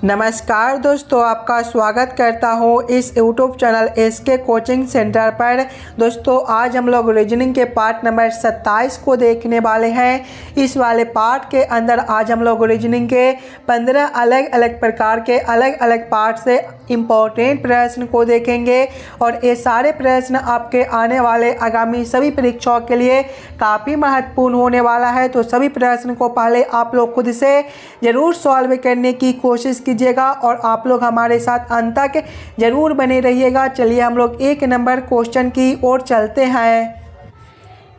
नमस्कार दोस्तों, आपका स्वागत करता हूं इस YouTube channel SK coaching centre पर। दोस्तों आज हम लोग रीजनिंग के पार्ट नंबर 27 को देखने वाले हैं। इस वाले पार्ट के अंदर आज हम लोग रीजनिंग के 15 अलग अलग प्रकार के अलग अलग पार्ट से इम्पोर्टेंट प्रश्न को देखेंगे और ये सारे प्रश्न आपके आने वाले आगामी सभी परीक्षाओं के लिए काफ़ी महत्वपूर्ण होने वाला है। तो सभी प्रश्न को पहले आप लोग खुद से ज़रूर सॉल्व करने की कोशिश कीजिएगा और आप लोग हमारे साथ अंत तक ज़रूर बने रहिएगा। चलिए हम लोग एक नंबर क्वेश्चन की ओर चलते हैं।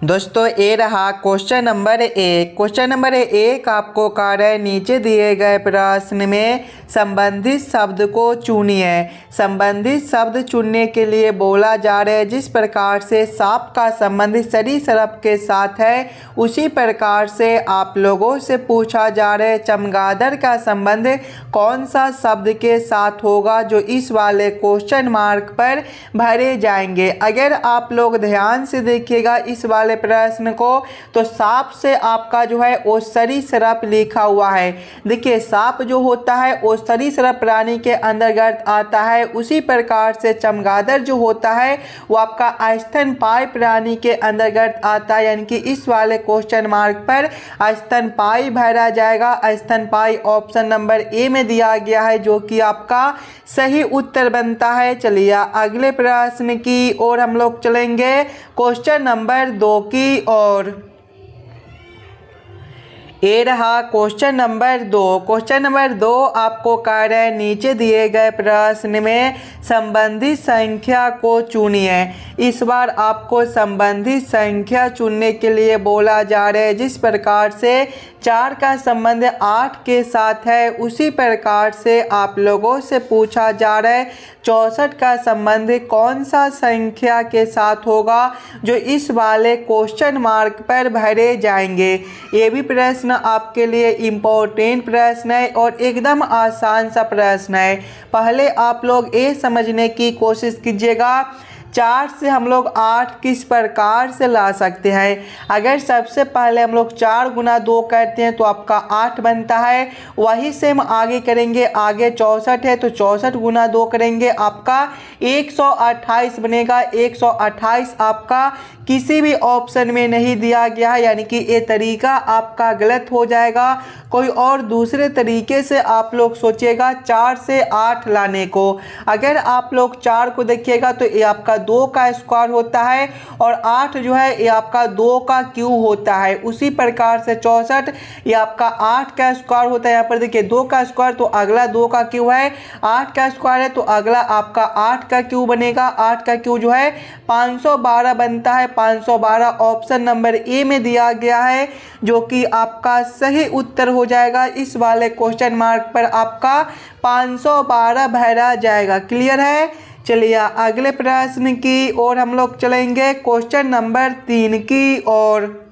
दोस्तों ये रहा क्वेश्चन नंबर 1। क्वेश्चन नंबर 1 आपको कार्य नीचे दिए गए प्रश्न में संबंधित शब्द को चुनिए। संबंधित शब्द चुनने के लिए बोला जा रहा है जिस प्रकार से सांप का संबंध सरीसृप के साथ है उसी प्रकार से आप लोगों से पूछा जा रहा है चमगादड़ का संबंध कौन सा शब्द के साथ होगा जो इस वाले क्वेश्चन मार्क पर भरे जाएंगे। अगर आप लोग ध्यान से देखिएगा इस वाले प्रश्न को तो सांप से आपका जो है वो सरीसृप लिखा हुआ है। देखिए सांप जो होता है वो सरीसृप प्राणी के अंतर्गत आता है, उसी प्रकार से चमगादड़ जो होता है वो आपका स्तनपायी प्राणी के अंतर्गत आता है। यानी कि इस वाले क्वेश्चन मार्क पर स्तनपायी भरा जाएगा। स्तनपायी ऑप्शन नंबर ए में दिया गया है जो कि आपका सही उत्तर बनता है। चलिए अगले प्रश्न की ओर हम लोग चलेंगे, क्वेश्चन नंबर 2 की ओर। ये रहा क्वेश्चन नंबर 2। क्वेश्चन नंबर 2 आपको कार्य नीचे दिए गए प्रश्न में संबंधित संख्या को चुनिए। इस बार आपको संबंधित संख्या चुनने के लिए बोला जा रहा है जिस प्रकार से 4 का संबंध 8 के साथ है उसी प्रकार से आप लोगों से पूछा जा रहा है 64 का संबंध कौन सा संख्या के साथ होगा जो इस वाले क्वेश्चन मार्क पर भरे जाएंगे। ये भी प्रश्न आपके लिए इम्पोर्टेंट प्रश्न है और एकदम आसान सा प्रश्न है। पहले आप लोग ये समझने की कोशिश कीजिएगा 4 से हम लोग 8 किस प्रकार से ला सकते हैं। अगर सबसे पहले हम लोग 4 गुना 2 करते हैं तो आपका 8 बनता है। वही सेम आगे करेंगे, आगे 64 है तो 64 गुना 2 करेंगे आपका 128 बनेगा। 128 आपका किसी भी ऑप्शन में नहीं दिया गया है, यानी कि ये तरीका आपका गलत हो जाएगा। कोई और दूसरे तरीके से आप लोग सोचिएगा 4 से 8 लाने को। अगर आप लोग 4 को देखिएगा तो ये आपका 2 का स्क्वायर होता है और 8 जो है ये आपका 2 का क्यूब होता है। उसी प्रकार से 64 ये आपका 8 का स्क्वायर होता है। यहाँ पर देखिए 2 का स्क्वायर तो अगला 2 का क्यूब है, 8 का स्क्वायर है तो अगला आपका 8 का क्यूब बनेगा। 8 का क्यूब जो है 512 बनता है। 512 ऑप्शन नंबर ए में दिया गया है जो कि आपका सही उत्तर हो जाएगा। इस वाले क्वेश्चन मार्क पर आपका 512 भरा जाएगा। क्लियर है। चलिए अगले प्रश्न की ओर हम लोग चलेंगे, क्वेश्चन नंबर 3 की ओर।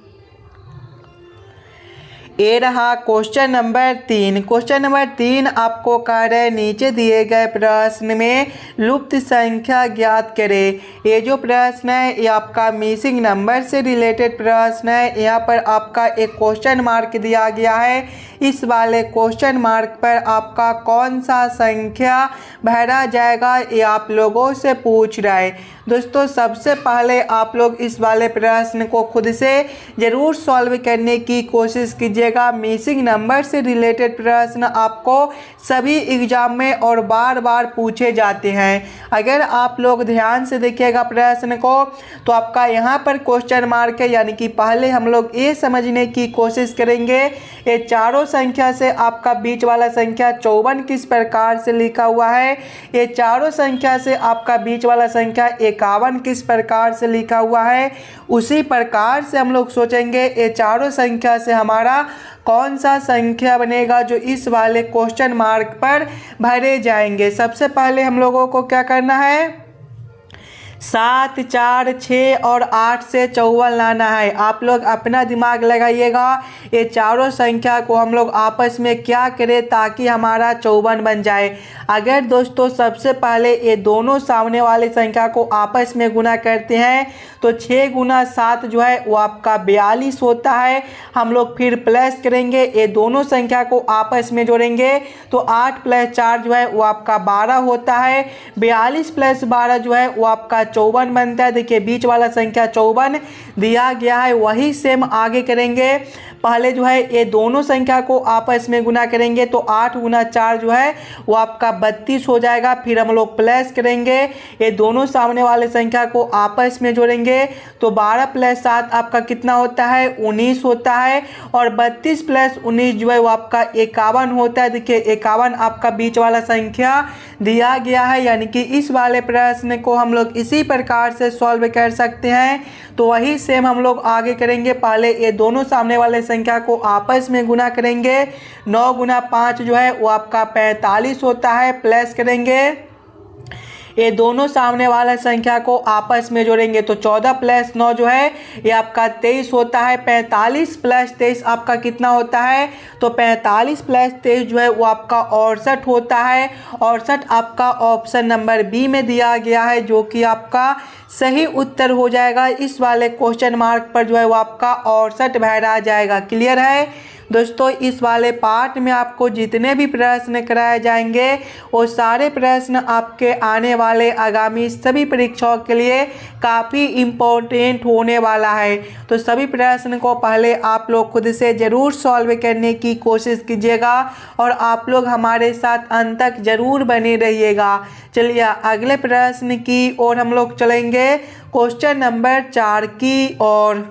ये रहा क्वेश्चन नंबर 3। क्वेश्चन नंबर 3 आपको कार्य नीचे दिए गए प्रश्न में लुप्त संख्या ज्ञात करें। ये जो प्रश्न है ये आपका मिसिंग नंबर से रिलेटेड प्रश्न है। यहाँ पर आपका एक क्वेश्चन मार्क दिया गया है। इस वाले क्वेश्चन मार्क पर आपका कौन सा संख्या भरा जाएगा ये आप लोगों से पूछ रहा है। दोस्तों सबसे पहले आप लोग इस वाले प्रश्न को खुद से ज़रूर सॉल्व करने की कोशिश कीजिएगा। मिसिंग नंबर से रिलेटेड प्रश्न आपको सभी एग्जाम में और बार बार पूछे जाते हैं। अगर आप लोग ध्यान से देखिएगा प्रश्न को तो आपका यहाँ पर क्वेश्चन मार्क है, यानी कि पहले हम लोग ये समझने की कोशिश करेंगे ये चारों संख्या से आपका बीच वाला संख्या 54 किस प्रकार से लिखा हुआ है। ये चारों संख्या से आपका बीच वाला संख्या 51 किस प्रकार से लिखा हुआ है। उसी प्रकार से हम लोग सोचेंगे ये चारों संख्या से हमारा कौन सा संख्या बनेगा जो इस वाले क्वेश्चन मार्क पर भरे जाएंगे। सबसे पहले हम लोगों को क्या करना है, 7, 4, 6 और 8 से 54 लाना है। आप लोग अपना दिमाग लगाइएगा, ये चारों संख्या को हम लोग आपस में क्या करें ताकि हमारा 54 बन जाए। अगर दोस्तों सबसे पहले ये दोनों सामने वाली संख्या को आपस में गुना करते हैं तो 6 गुना 7 जो है वो आपका 42 होता है। हम लोग फिर प्लस करेंगे, ये दोनों संख्या को आपस में जोड़ेंगे तो 8 + 4 जो है वो आपका 12 होता है। 42 + 12 जो है वो आपका 54 बनता है। देखिए बीच वाला संख्या 54 दिया गया है, वही सेम आगे करेंगे। पहले जो है ये दोनों संख्या को आपस में गुना करेंगे तो 8 गुना 4 जो है वो आपका 32 हो जाएगा। फिर हम लोग प्लस करेंगे, ये दोनों सामने वाले संख्या को आपस में जोड़ेंगे तो 12 + 7 आपका कितना होता है 19 होता है। और 32 + 19 जो है वो आपका 51 होता है। देखिए 51 आपका बीच वाला संख्या दिया गया है, यानी कि इस वाले प्रश्न को हम लोग इसी प्रकार से सॉल्व कर सकते हैं। तो वही सेम हम लोग आगे करेंगे। पहले ये दोनों सामने वाले संख्या को आपस में गुना करेंगे, 9 गुना 5 जो है वो आपका 45 होता है। प्लस करेंगे, ये दोनों सामने वाला संख्या को आपस में जोड़ेंगे तो 14 + 9 जो है ये आपका 23 होता है। 45 + 23 आपका कितना होता है तो 45 + 23 जो है वो आपका 68 होता है। 68 आपका ऑप्शन नंबर बी में दिया गया है, जो कि आपका सही उत्तर हो जाएगा। इस वाले क्वेश्चन मार्क पर जो है वो आपका 68 भरा जाएगा। क्लियर है दोस्तों, इस वाले पार्ट में आपको जितने भी प्रश्न कराए जाएंगे वो सारे प्रश्न आपके आने वाले आगामी सभी परीक्षाओं के लिए काफ़ी इम्पोर्टेंट होने वाला है। तो सभी प्रश्न को पहले आप लोग खुद से ज़रूर सॉल्व करने की कोशिश कीजिएगा और आप लोग हमारे साथ अंत तक ज़रूर बने रहिएगा। चलिए अगले प्रश्न की ओर हम लोग चलेंगे, क्वेश्चन नंबर 4 की ओर।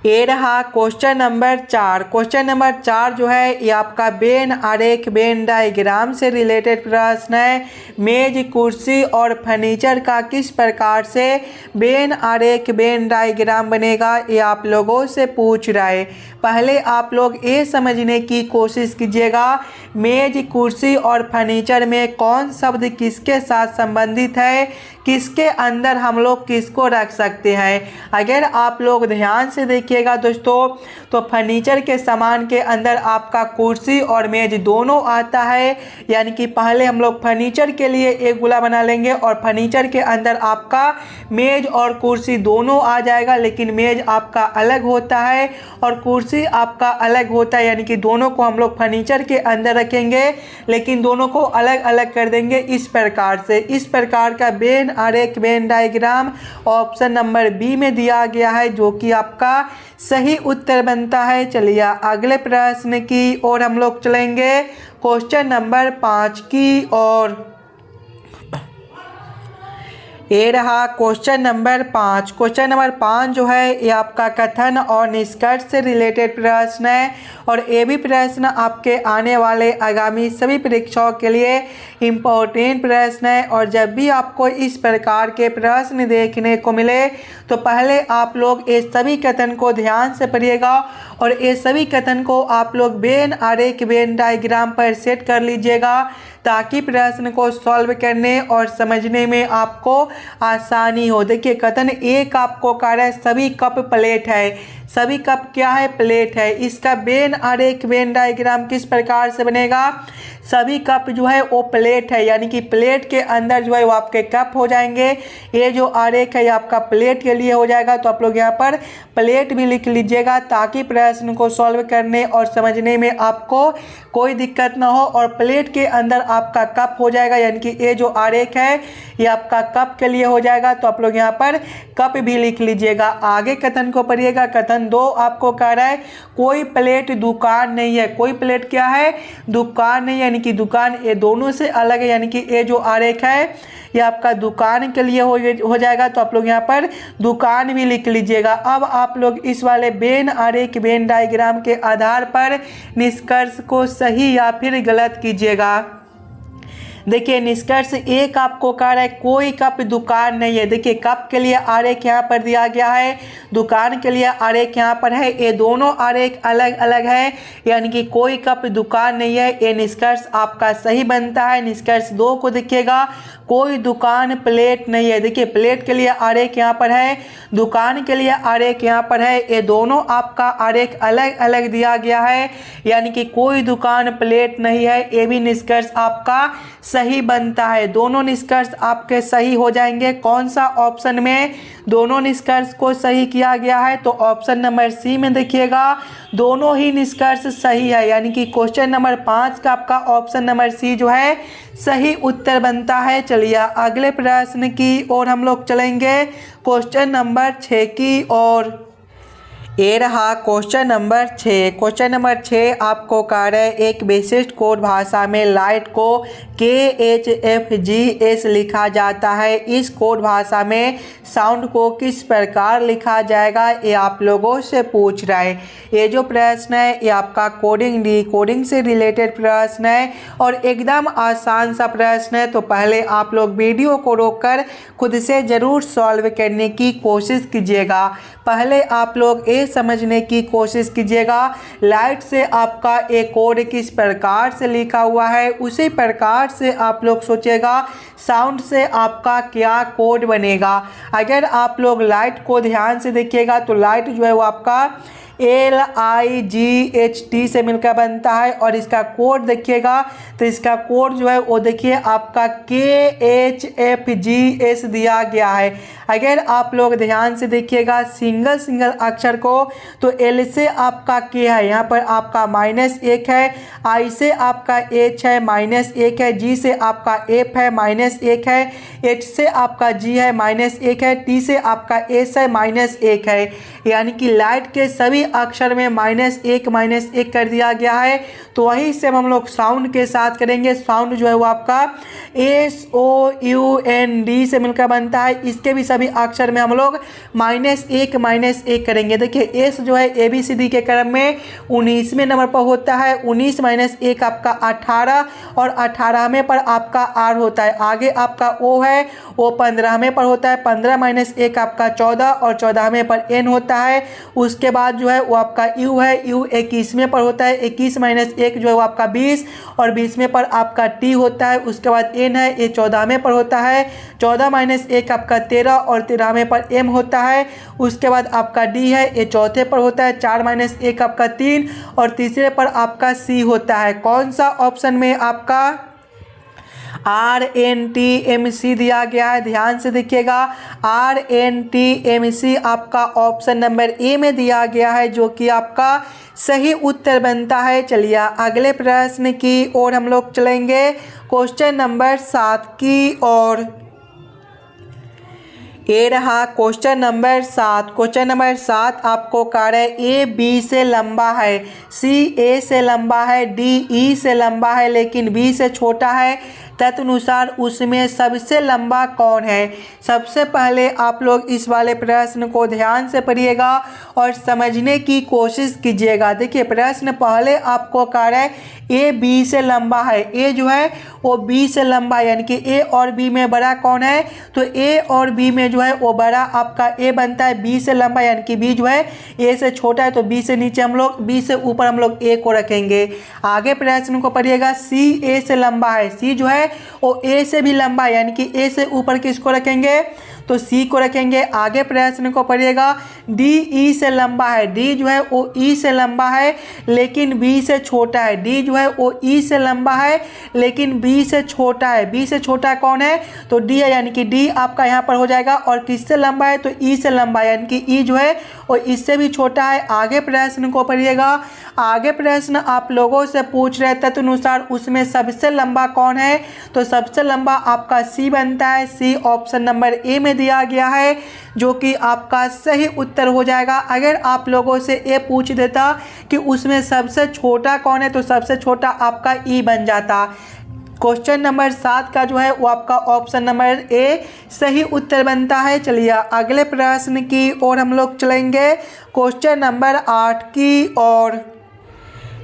ये रहा क्वेश्चन नंबर 4। क्वेश्चन नंबर 4 जो है ये आपका वेन आरेख वेन डायग्राम से रिलेटेड प्रश्न है। मेज, कुर्सी और फर्नीचर का किस प्रकार से वेन आरेख वेन डायग्राम बनेगा, ये आप लोगों से पूछ रहा है। पहले आप लोग ये समझने की कोशिश कीजिएगा मेज, कुर्सी और फर्नीचर में कौन शब्द किसके साथ संबंधित है, किसके अंदर हम लोग किसको रख सकते हैं। अगर आप लोग ध्यान से देखिएगा दोस्तों तो फर्नीचर के सामान के अंदर आपका कुर्सी और मेज दोनों आता है, यानी कि पहले हम लोग फर्नीचर के लिए एक गोला बना लेंगे और फर्नीचर के अंदर आपका मेज और कुर्सी दोनों आ जाएगा। लेकिन मेज आपका अलग होता है और कुर्सी आपका अलग होता है, यानी कि दोनों को हम लोग फर्नीचर के अंदर रखेंगे लेकिन दोनों को अलग अलग कर देंगे इस प्रकार से। इस प्रकार का वेन आरेख Venn diagram option number B में दिया गया है, जो कि आपका सही उत्तर बनता है। चलिए अगले प्रश्न की ओर हम लोग चलेंगे, क्वेश्चन नंबर 5 की ओर। ये रहा क्वेश्चन नंबर 5। क्वेश्चन नंबर 5 जो है ये आपका कथन और निष्कर्ष से रिलेटेड प्रश्न है और ये भी प्रश्न आपके आने वाले आगामी सभी परीक्षाओं के लिए इम्पोर्टेंट प्रश्न है। और जब भी आपको इस प्रकार के प्रश्न देखने को मिले तो पहले आप लोग ये सभी कथन को ध्यान से पढ़िएगा और ये सभी कथन को आप लोग वेन आरेख वेन डायग्राम पर सेट कर लीजिएगा ताकि प्रश्न को सॉल्व करने और समझने में आपको आसानी हो। देखिए कथन एक आपको कह रहा है सभी कप प्लेट है। सभी कप क्या है, प्लेट है। इसका वेन आरेख वेन डायग्राम किस प्रकार से बनेगा, सभी कप जो है वो प्लेट है, यानी कि प्लेट के अंदर जो है वो आपके कप हो जाएंगे। ये जो आरेख है ये आपका प्लेट के लिए हो जाएगा, तो आप लोग यहाँ पर प्लेट भी लिख लीजिएगा ताकि प्रश्न को सॉल्व करने और समझने में आपको कोई दिक्कत ना हो। और प्लेट के अंदर आपका कप हो जाएगा, यानी कि ये जो आरेख है ये आपका कप के लिए हो जाएगा, तो आप लोग यहाँ पर कप भी लिख लीजिएगा। आगे कथन को पढ़िएगा। कथन 2 आपको कह रहा है कोई प्लेट दुकान नहीं है। कोई प्लेट क्या है, दुकान नहीं, यानी कि दुकान ये दोनों से अलग है, यानी कि ये जो आरेख है ये आपका दुकान के लिए हो जाएगा, तो आप लोग यहाँ पर दुकान भी लिख लीजिएगा। अब आप लोग इस वाले वेन आरेख वेन डायग्राम के आधार पर निष्कर्ष को सही या फिर गलत कीजिएगा। देखिए निष्कर्ष एक आपको कह रहा है कोई कप दुकान नहीं है। देखिए कप के लिए आरेख यहाँ पर दिया गया है, दुकान के लिए आरेख यहाँ पर है, ये दोनों आरेख अलग अलग है, यानी कि कोई कप दुकान नहीं है। ये निष्कर्ष आपका सही बनता है। निष्कर्ष 2 को देखिएगा, कोई दुकान प्लेट नहीं है। देखिए प्लेट के लिए आरेख यहाँ पर है, दुकान के लिए आरेख यहाँ पर है, ये दोनों आपका आरेख अलग अलग दिया गया है, यानी कि कोई दुकान प्लेट नहीं है। ये भी निष्कर्ष आपका सही बनता है। दोनों निष्कर्ष आपके सही हो जाएंगे। कौन सा ऑप्शन में दोनों निष्कर्ष को सही किया गया है, तो ऑप्शन नंबर सी में देखिएगा दोनों ही निष्कर्ष सही है, यानी कि क्वेश्चन नंबर 5 का आपका ऑप्शन नंबर सी जो है सही उत्तर बनता है। चलिए अगले प्रश्न की ओर हम लोग चलेंगे, क्वेश्चन नंबर 6 की ओर। ये रहा क्वेश्चन नंबर 6। क्वेश्चन नंबर 6 आपको कह रहे हैं एक विशिष्ट कोड भाषा में लाइट को KHFGS लिखा जाता है। इस कोड भाषा में साउंड को किस प्रकार लिखा जाएगा, ये आप लोगों से पूछ रहा है। ये जो प्रश्न है ये आपका कोडिंग डिकोडिंग से रिलेटेड प्रश्न है और एकदम आसान सा प्रश्न है। तो पहले आप लोग वीडियो को रोककर खुद से ज़रूर सॉल्व करने की कोशिश कीजिएगा। पहले आप लोग ये समझने की कोशिश कीजिएगा लाइट से आपका एक कोड किस प्रकार से लिखा हुआ है, उसी प्रकार से आप लोग सोचेगा साउंड से आपका क्या कोड बनेगा। अगर आप लोग लाइट को ध्यान से देखिएगा तो लाइट जो है वो आपका LIGHT से मिलकर बनता है और इसका कोड देखिएगा तो इसका कोड जो है वो देखिए आपका KHFGS दिया गया है। अगर आप लोग ध्यान से देखिएगा सिंगल अक्षर को तो L से आपका K है, यहाँ पर आपका -1 है, I से आपका H है -1 है, G से आपका F है -1 है, H से आपका G है -1 है, T से आपका S है -1 है, यानी कि लाइट के सभी अक्षर में -1 कर दिया गया है। तो वही से हम लोग साउंड के साथ करेंगे। साउंड जो है वो आपका SOUND से मिलकर बनता है, इसके भी सभी अक्षर में हम लोग -1 करेंगे। देखिए S जो है ABCD के क्रम में 19वें नंबर पर होता है, 19 - 1 आपका 18 और 18वें पर आपका R होता है। आगे आपका O है, वो 15वें पर होता है, 15 - 1 आपका 14 और 14वें पर N होता है। उसके बाद जो है वो आपका U है, U 21वें पर होता है, 21 - 1 जो है वो आपका 20 और 20वें पर आपका T होता है। उसके बाद N है, ये 14वें पर होता है, 14 - 1 आपका 13 और 13वें पर M होता है। उसके बाद आपका D है, ये चौथे पर होता है, 4 - 1 आपका 3 और तीसरे पर आपका C होता है। कौन सा ऑप्शन में आपका RNTMC दिया गया है, ध्यान से देखिएगा RNTMC आपका ऑप्शन नंबर ए में दिया गया है, जो कि आपका सही उत्तर बनता है। चलिए अगले प्रश्न की ओर हम लोग चलेंगे, क्वेश्चन नंबर 7 की ओर। ये रहा क्वेश्चन नंबर 7। क्वेश्चन नंबर 7 आपको कह रहा है A B से लंबा है, C A से लंबा है, D E से लंबा है लेकिन B से छोटा है, तदनुसार उसमें सबसे लंबा कौन है। सबसे पहले आप लोग इस वाले प्रश्न को ध्यान से पढ़िएगा और समझने की कोशिश कीजिएगा। देखिए प्रश्न पहले आपको कह रहा है A B से लंबा है, A जो है वो B से लंबा है, यानी कि A और B में बड़ा कौन है, तो A और B में जो है वो बड़ा आपका A बनता है। B से लंबा यानी कि B जो है A से छोटा है, तो B से नीचे हम लोग B से ऊपर हम लोग A को रखेंगे। आगे प्रश्न को पढ़िएगा, C A से लंबा है, C जो है वो A से भी लंबा है, यानी कि A से ऊपर किसको रखेंगे, तो C को रखेंगे। आगे प्रश्न को पढ़िएगा, D E से लंबा है, D जो है वो E से लंबा है लेकिन B से छोटा है, D जो है वो E से लंबा है लेकिन B से छोटा है। B से छोटा कौन है, तो D है, यानी कि D आपका यहाँ पर हो जाएगा। और किससे लंबा है, तो E से लंबा है, यानी कि E जो है वो इससे भी छोटा है। आगे प्रश्न को पढ़िएगा, आगे प्रश्न आप लोगों से पूछ रहे थे तदनुसार उसमें सबसे लंबा कौन है, तो सबसे लंबा आपका C बनता है। C ऑप्शन नंबर ए में दिया गया है, जो कि आपका सही उत्तर हो जाएगा। अगर आप लोगों से ये पूछ देता कि उसमें सबसे छोटा कौन है, तो सबसे छोटा आपका E बन जाता। क्वेश्चन नंबर 7 का जो है वो आपका ऑप्शन नंबर ए सही उत्तर बनता है। चलिए अगले प्रश्न की ओर हम लोग चलेंगे, क्वेश्चन नंबर 8 की ओर।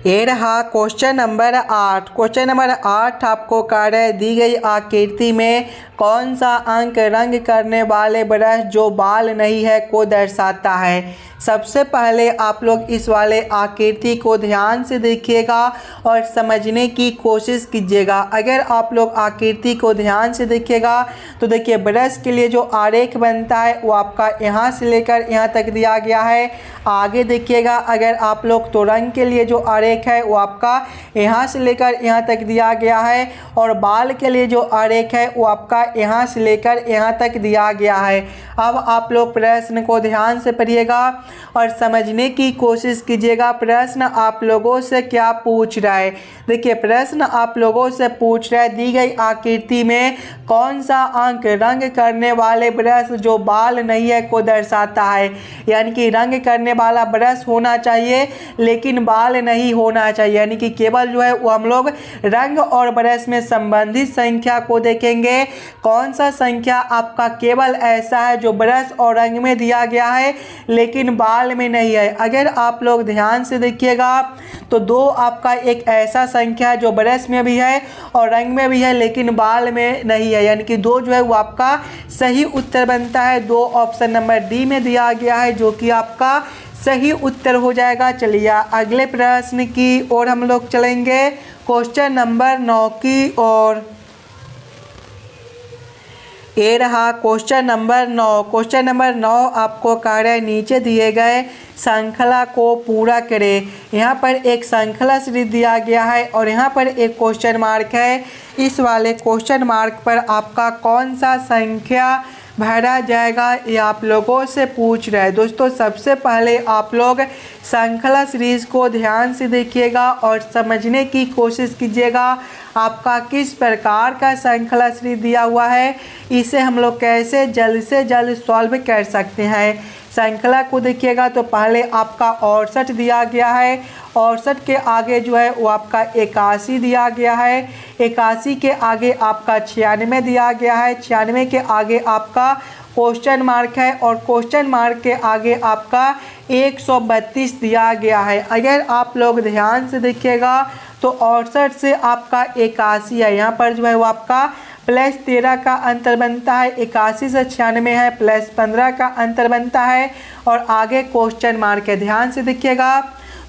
ये रहा क्वेश्चन नंबर 8। क्वेश्चन नंबर 8 आपको कह रहे दी गई आकृति में कौन सा अंक रंग करने वाले ब्रश जो बाल नहीं है को दर्शाता है। सबसे पहले आप लोग इस वाले आकृति को ध्यान से देखिएगा और समझने की कोशिश कीजिएगा। अगर आप लोग आकृति को ध्यान से देखिएगा तो देखिए ब्रश के लिए जो आरेख बनता है वो आपका यहाँ से लेकर यहाँ तक दिया गया है। आगे देखिएगा अगर आप लोग तो रंग के लिए जो आरेख है वो आपका यहाँ से लेकर यहाँ तक दिया गया है और बाल के लिए जो आरेख है वो आपका यहाँ से लेकर यहाँ तक दिया गया है। अब आप लोग प्रश्न को ध्यान से पढ़िएगा और समझने की कोशिश कीजिएगा। प्रश्न आप लोगों से क्या पूछ रहा है। देखिए प्रश्न आप लोगों से पूछ रहा है दी गई आकृति में कौन सा अंक रंग करने वाले ब्रश जो बाल नहीं है को दर्शाता है। यानी कि रंग करने वाला ब्रश होना चाहिए लेकिन बाल नहीं होना चाहिए। यानी कि केवल जो है वो हम लोग रंग और ब्रश में संबंधित संख्या को देखेंगे। कौन सा संख्या आपका केवल ऐसा है जो ब्रश और रंग में दिया गया है लेकिन बाल में नहीं है। अगर आप लोग ध्यान से देखिएगा तो 2 आपका एक ऐसा संख्या है जो ब्रश में भी है और रंग में भी है लेकिन बाल में नहीं है। यानी कि 2 जो है वो आपका सही उत्तर बनता है। 2 ऑप्शन नंबर डी में दिया गया है जो कि आपका सही उत्तर हो जाएगा। चलिए अगले प्रश्न की ओर हम लोग चलेंगे, क्वेश्चन नंबर 9 की ओर। ये रहा क्वेश्चन नंबर 9। क्वेश्चन नंबर 9 आपको कह रहा है नीचे दिए गए श्रृंखला को पूरा करें। यहाँ पर एक श्रृंखला सीरीज दिया गया है और यहाँ पर एक क्वेश्चन मार्क है। इस वाले क्वेश्चन मार्क पर आपका कौन सा संख्या भरा जाएगा ये आप लोगों से पूछ रहा है। दोस्तों सबसे पहले आप लोग श्रृंखला सीरीज को ध्यान से देखिएगा और समझने की कोशिश कीजिएगा आपका किस प्रकार का श्रृंखला सीरीज दिया हुआ है, इसे हम लोग कैसे जल्द से जल्द सॉल्व कर सकते हैं। श्रृंखला को देखिएगा तो पहले आपका 68 दिया गया है, 68 के आगे जो है वो आपका 81 दिया गया है, 81 के आगे आपका 96 दिया गया है, 96 के आगे आपका क्वेश्चन मार्क है और क्वेश्चन मार्क के आगे आपका 132 दिया गया है। अगर आप लोग ध्यान से देखिएगा तो 68 से आपका 81 है, यहाँ पर जो है वो आपका +13 का अंतर बनता है। 81 से 96 है, +15 का अंतर बनता है और आगे क्वेश्चन मार्क है। ध्यान से देखिएगा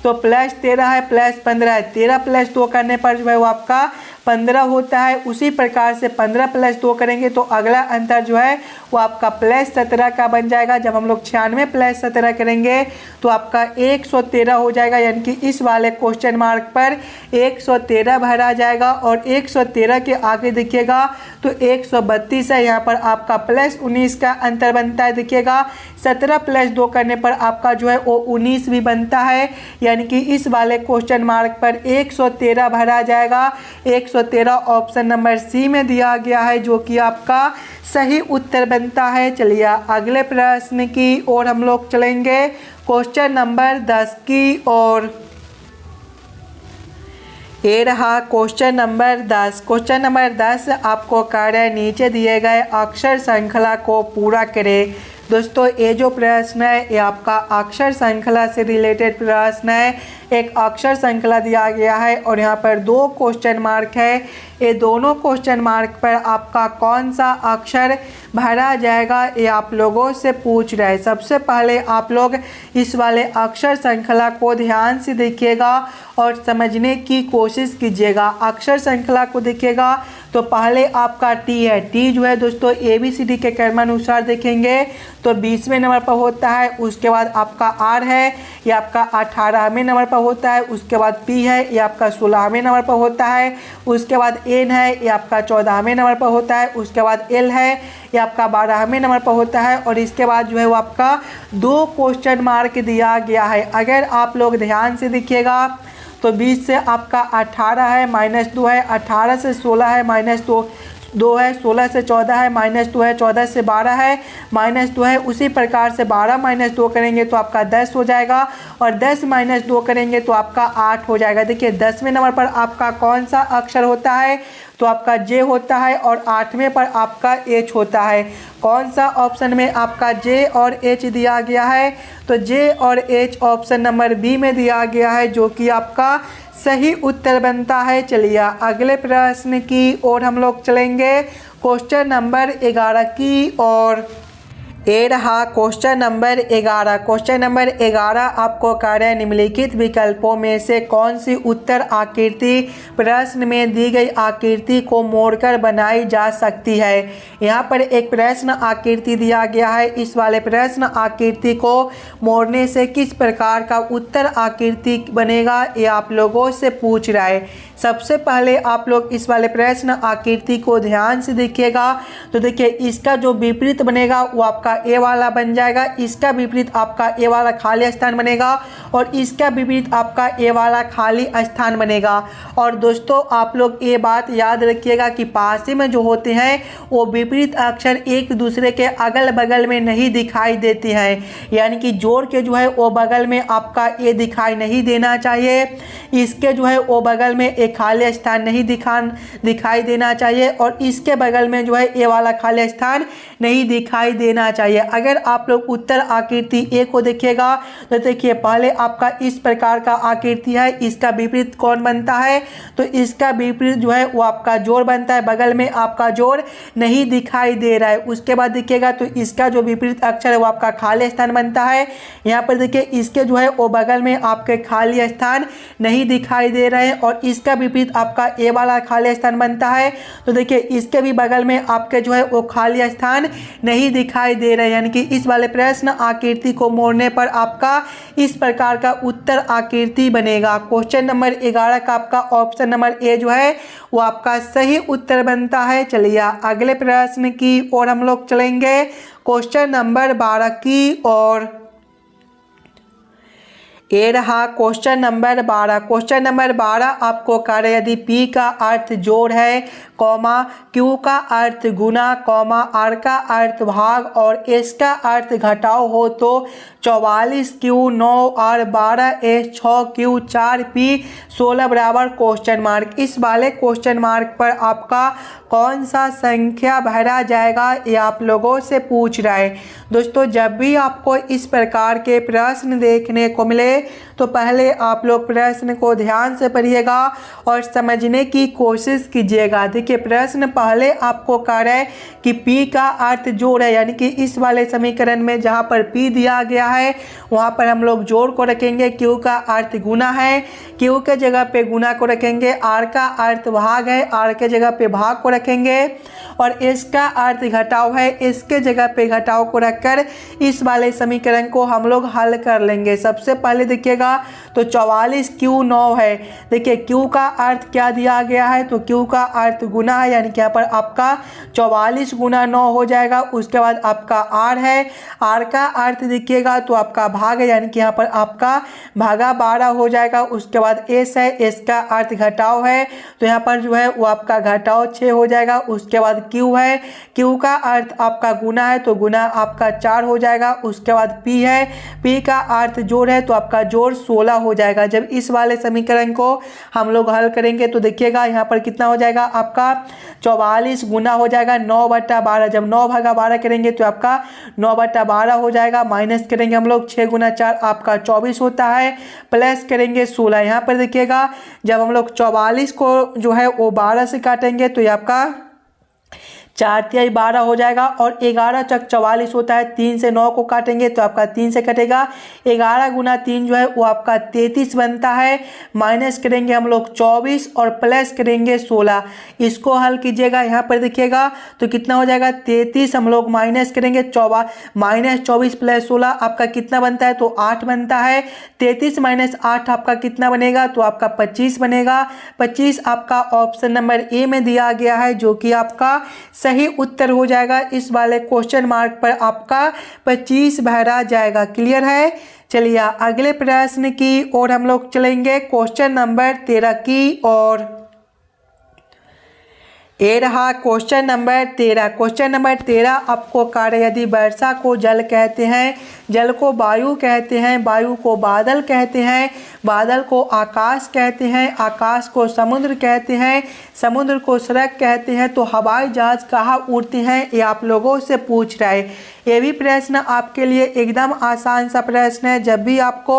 तो +13 है, +15 है, 13 + 2 करने पर जो है वो आपका 15 होता है। उसी प्रकार से 15 + 2 करेंगे तो अगला अंतर जो है वो आपका +17 का बन जाएगा। जब हम लोग 96 + 17 करेंगे तो आपका 113 हो जाएगा। यानी कि इस वाले क्वेश्चन मार्क पर 113 भरा जाएगा और 113 के आगे देखिएगा तो 132 है, यहाँ पर आपका +19 का अंतर बनता है। देखिएगा 17 + 2 करने पर आपका जो है वो 19 भी बनता है। यानी कि इस वाले क्वेश्चन मार्क पर 113 भरा जाएगा। 113 ऑप्शन नंबर सी में दिया गया है जो कि आपका सही उत्तर बनता है। चलिए अगले प्रश्न की ओर हम लोग चलेंगे, क्वेश्चन नंबर 10 की ओर। ये रहा क्वेश्चन नंबर 10। क्वेश्चन नंबर 10 आपको कह रहा है नीचे दिए गए अक्षर श्रृंखला को पूरा करें। दोस्तों ये जो प्रश्न है ये आपका अक्षर श्रृंखला से रिलेटेड प्रश्न है। एक अक्षर श्रृंखला दिया गया है और यहाँ पर 2 क्वेश्चन मार्क है। ये दोनों क्वेश्चन मार्क पर आपका कौन सा अक्षर भरा जाएगा ये आप लोगों से पूछ रहा है। सबसे पहले आप लोग इस वाले अक्षर श्रृंखला को ध्यान से देखिएगा और समझने की कोशिश कीजिएगा। अक्षर श्रृंखला को देखिएगा तो पहले आपका टी है। टी जो है दोस्तों ABCD के क्रमानुसार देखेंगे तो 20वें नंबर पर होता है। उसके बाद आपका आर है, ये आपका 18वें नंबर पर होता है। उसके बाद पी है, ये आपका 16वें नंबर पर होता है। उसके बाद एन है, ये आपका 14वें नंबर पर होता है। उसके बाद एल है, ये आपका 12वें नंबर पर होता है। और इसके बाद जो है वो आपका 2 क्वेश्चन मार्क दिया गया है। अगर आप लोग ध्यान से देखिएगा तो 20 से आपका 18 है, -2 है, 18 से 16 है, -2 है, 16 से 14 है, -2 है, 14 से 12 है, -2 है। उसी प्रकार से 12 - 2 करेंगे तो आपका 10 हो जाएगा और 10 - 2 करेंगे तो आपका 8 हो जाएगा। देखिए 10वें नंबर पर आपका कौन सा अक्षर होता है तो आपका जे होता है और 8वें पर आपका एच होता है। कौन सा ऑप्शन में आपका जे और एच दिया गया है तो जे और एच ऑप्शन नंबर बी में दिया गया है जो कि आपका सही उत्तर बनता है। चलिए अगले प्रश्न की ओर हम लोग चलेंगे, क्वेश्चन नंबर 11 की ओर। ये रहा क्वेश्चन नंबर 11। क्वेश्चन नंबर 11 आपको कह रहे हैं निम्नलिखित विकल्पों में से कौन सी उत्तर आकृति प्रश्न में दी गई आकृति को मोड़कर बनाई जा सकती है। यहाँ पर एक प्रश्न आकृति दिया गया है, इस वाले प्रश्न आकृति को मोड़ने से किस प्रकार का उत्तर आकृति बनेगा ये आप लोगों से पूछ रहा है। सबसे पहले आप लोग इस वाले प्रश्न आकृति को ध्यान से देखिएगा तो देखिए इसका जो विपरीत बनेगा वो आपका ए वाला बन जाएगा, इसका विपरीत आपका ए वाला खाली स्थान बनेगा और इसका विपरीत आपका ए वाला खाली स्थान बनेगा। और दोस्तों आप लोग ये बात याद रखिएगा कि पासे में जो होते हैं वो विपरीत अक्षर एक दूसरे के अगल बगल में नहीं दिखाई देते हैं, यानी कि जोड़ के जो है वो बगल में आपका ए दिखाई नहीं देना चाहिए, इसके जो है वो बगल में एक खाली स्थान नहीं दिखाई देना चाहिए और इसके बगल में जो है ए वाला खाली स्थान नहीं दिखाई देना चाहिए। अगर आप लोग उत्तर आकृति ए को देखिएगा तो देखिए पहले आपका इस प्रकार का आकृति है, इसका विपरीत कौन बनता है तो इसका विपरीत जो है वो आपका जोड़ बनता है, बगल में आपका जोड़ नहीं दिखाई दे रहा है। उसके बाद देखिएगा तो इसका जो विपरीत अक्षर है वो आपका खाली स्थान बनता है। यहाँ पर देखिए इसके जो है वो बगल में आपके खाली स्थान नहीं दिखाई दे रहे हैं और इसका विपरीत आपका ए वाला खाली स्थान बनता है। तो देखिए इसके भी बगल में आपके जो है वो खाली स्थान नहीं दिखाई दे रहे हैं, यानी कि इस वाले प्रश्न आकृति को मोड़ने पर आपका इस प्रकार का उत्तर आकृति बनेगा। क्वेश्चन नंबर 11 का आपका ऑप्शन नंबर ए जो है वो आपका सही उत्तर बनता है। चलिए अगले प्रश्न की ओर हम लोग चलेंगे, क्वेश्चन नंबर 12 की ओर। ये रहा क्वेश्चन नंबर 12। क्वेश्चन नंबर 12 आपको कह रहे यदि P का अर्थ जोड़ है, कॉमा Q का अर्थ गुना, कॉमा R का अर्थ भाग और S का अर्थ घटाव हो तो 44Q 9 R 12 S 6Q 4P 16 बराबर क्वेश्चन मार्क। इस वाले क्वेश्चन मार्क पर आपका कौन सा संख्या भरा जाएगा ये आप लोगों से पूछ रहा है। दोस्तों जब भी आपको इस प्रकार के प्रश्न देखने को मिले तो पहले आप लोग प्रश्न को ध्यान से पढ़िएगा और समझने की कोशिश कीजिएगा। देखिए प्रश्न पहले आपको कह रहा है कि P का अर्थ जोड़ है, यानी कि इस वाले समीकरण में जहाँ पर P दिया गया है वहाँ पर हम लोग जोड़ को रखेंगे, Q का अर्थ गुना है, Q के जगह पे गुना को रखेंगे, R का अर्थ भाग है, R के जगह पे भाग को रखेंगे और S का अर्थ घटाव है, S के जगह पे घटाव को रखकर इस वाले समीकरण को हम लोग हल कर लेंगे। सबसे पहले देखिएगा तो 44Q 9 है। देखिए Q का अर्थ क्या दिया गया है तो Q का अर्थ गुना है, यानी कि यहाँ पर आपका 44 गुना 9 हो जाएगा। उसके बाद आपका R है, R का अर्थ देखिएगा तो आपका भाग है, यानी कि यहाँ पर आपका भागा 12 हो जाएगा। उसके बाद S है, S का अर्थ घटाव है तो यहाँ पर जो है वो आपका घटाव 6 हो जाएगा। उसके बाद Q है, Q का अर्थ आपका गुना है तो गुना आपका 4 हो जाएगा। उसके बाद P है, P का अर्थ जोड़ है तो आपका जोड़ 16 हो जाएगा। जब इस वाले समीकरण को हम लोग हल करेंगे तो देखिएगा यहाँ पर कितना हो जाएगा आपका 44 गुना हो जाएगा 9/12। जब 9 भागा 12 करेंगे तो आपका 9/12 हो जाएगा। माइनस करेंगे हम लोग 6 गुना 4 आपका 24 होता है, प्लस करेंगे 16। यहाँ पर देखिएगा जब हम लोग 44 को जो है वो 12 से काटेंगे तो ये आपका 4 तिहाई 12 हो जाएगा और 11 चक 44 होता है। 3 से 9 को काटेंगे तो आपका 3 से कटेगा, 11 गुना 3 जो है वो आपका 33 बनता है। माइनस करेंगे हम लोग 24 और प्लस करेंगे 16। इसको हल कीजिएगा, यहाँ पर देखिएगा तो कितना हो जाएगा 33 हम लोग माइनस करेंगे माइनस 24 प्लस 16 आपका कितना बनता है तो 8 बनता है। 33 माइनस 8 आपका कितना बनेगा तो आपका 25 बनेगा। 25 आपका ऑप्शन नंबर ए में दिया गया है जो कि आपका सही उत्तर हो जाएगा। इस वाले क्वेश्चन मार्क पर आपका 25 भरा जाएगा। क्लियर है। चलिए अगले प्रश्न की ओर हम लोग चलेंगे, क्वेश्चन नंबर 13 की ओर। ये रहा क्वेश्चन नंबर 13। क्वेश्चन नंबर 13 आपको कार्य यदि वर्षा को जल कहते हैं, जल को वायु कहते हैं, वायु को बादल कहते हैं, बादल को आकाश कहते हैं, आकाश को समुद्र कहते हैं, समुद्र को सड़क कहते हैं, तो हवाई जहाज कहाँ उड़ते हैं ये आप लोगों से पूछ रहा है। ये भी प्रश्न आपके लिए एकदम आसान सा प्रश्न है। जब भी आपको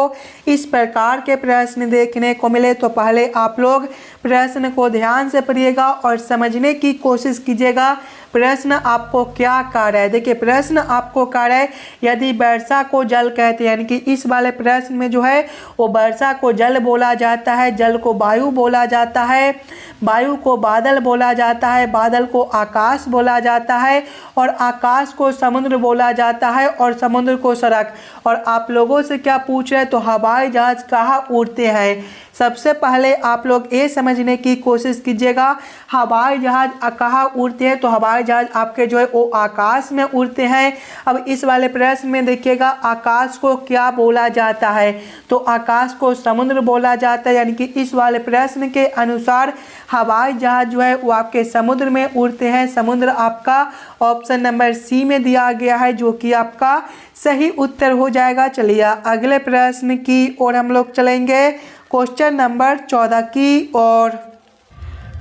इस प्रकार के प्रश्न देखने को मिले तो पहले आप लोग प्रश्न को ध्यान से पढ़िएगा और समझने की कोशिश कीजिएगा प्रश्न आपको क्या कह रहा है। देखिए प्रश्न आपको कह रहा है यदि वर्षा को जल कहते हैं, यानी कि इस वाले प्रश्न में जो है वो वर्षा को जल बोला जाता है, जल को वायु बोला जाता है, वायु को बादल बोला जाता है, बादल को आकाश बोला जाता है और आकाश को समुद्र बोला जाता है और समुद्र को सड़क। और आप लोगों से क्या पूछ रहे हैं तो हवाई जहाज कहाँ उड़ते हैं। सबसे पहले आप लोग ये समझने की कोशिश कीजिएगा हवाई जहाज कहाँ उड़ते हैं, तो हवाई जहाज आपके जो है वो आकाश में उड़ते हैं। अब इस वाले प्रश्न में देखिएगा आकाश को क्या बोला जाता है, तो आकाश को समुद्र बोला जाता है, यानी कि इस वाले प्रश्न के अनुसार हवाई जहाज जो है वो आपके समुद्र में उड़ते हैं। समुद्र आपका ऑप्शन नंबर सी में दिया गया है, जो कि आपका सही उत्तर हो जाएगा। चलिए अगले प्रश्न की ओर हम लोग चलेंगे, क्वेश्चन नंबर 14 की ओर।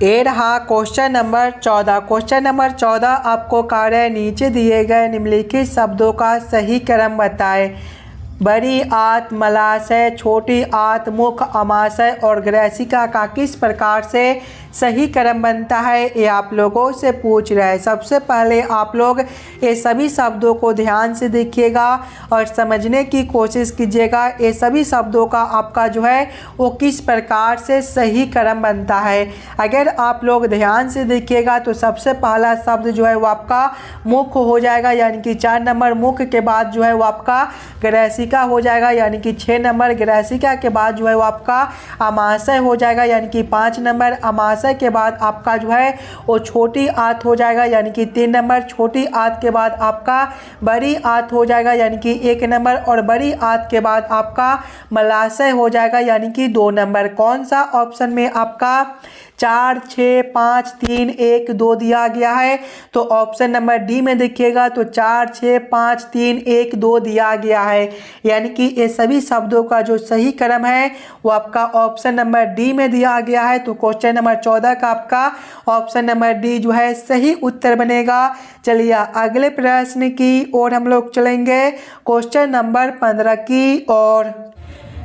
ये रहा क्वेश्चन नंबर 14। क्वेश्चन नंबर 14 आपको कार्य है नीचे दिए गए निम्नलिखित शब्दों का सही क्रम बताएं। बड़ी आत मलाशय, छोटी आत मुख अमाशय और ग्रैसिका का किस प्रकार से सही क्रम बनता है, ये आप लोगों से पूछ रहे हैं। सबसे पहले आप लोग ये सभी शब्दों को ध्यान से देखिएगा और समझने की कोशिश कीजिएगा ये सभी शब्दों का आपका जो है वो किस प्रकार से सही क्रम बनता है। अगर आप लोग ध्यान से देखिएगा तो सबसे पहला शब्द जो है वो आपका मुख हो जाएगा, यानी कि 4 नंबर मुख के बाद जो है वो आपका ग्रैसिका हो जाएगा, यानी कि 6 नंबर ग्रैसिका के बाद जो है वो आपका अमाशय हो जाएगा, यानी कि 5 नंबर अमाशय के बाद आपका जो है वो छोटी आंत हो जाएगा, यानी कि 3 नंबर छोटी आंत के बाद आपका बड़ी आंत हो जाएगा, यानी कि 1 नंबर और बड़ी आंत के बाद आपका मलाशय हो जाएगा, यानी कि 2 नंबर। कौन सा ऑप्शन में आपका 4, 6, 5, 3, 1, 2 दिया गया है, तो ऑप्शन नंबर डी में देखिएगा तो 4, 6, 5, 3, 1, 2 दिया गया है, यानी कि ये सभी शब्दों का जो सही क्रम है वो आपका ऑप्शन नंबर डी में दिया गया है। तो क्वेश्चन नंबर 14 का आपका ऑप्शन नंबर डी जो है सही उत्तर बनेगा। चलिए अगले प्रश्न की ओर हम लोग चलेंगे, क्वेश्चन नंबर 15 की ओर।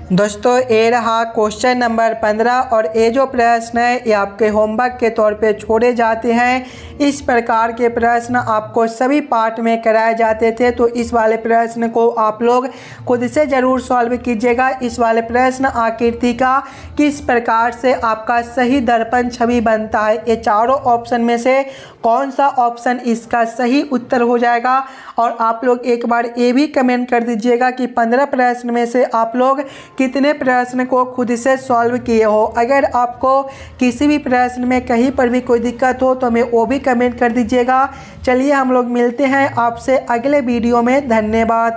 दोस्तों ये रहा क्वेश्चन नंबर 15 और ये जो प्रश्न है ये आपके होमवर्क के तौर पे छोड़े जाते हैं। इस प्रकार के प्रश्न आपको सभी पार्ट में कराए जाते थे, तो इस वाले प्रश्न को आप लोग खुद से ज़रूर सॉल्व कीजिएगा। इस वाले प्रश्न आकृति का किस प्रकार से आपका सही दर्पण छवि बनता है, ये चारों ऑप्शन में से कौन सा ऑप्शन इसका सही उत्तर हो जाएगा। और आप लोग एक बार ये भी कमेंट कर दीजिएगा कि 15 प्रश्न में से आप लोग कितने प्रश्न को खुद से सॉल्व किए हो। अगर आपको किसी भी प्रश्न में कहीं पर भी कोई दिक्कत हो तो हमें वो भी कमेंट कर दीजिएगा। चलिए हम लोग मिलते हैं आपसे अगले वीडियो में। धन्यवाद।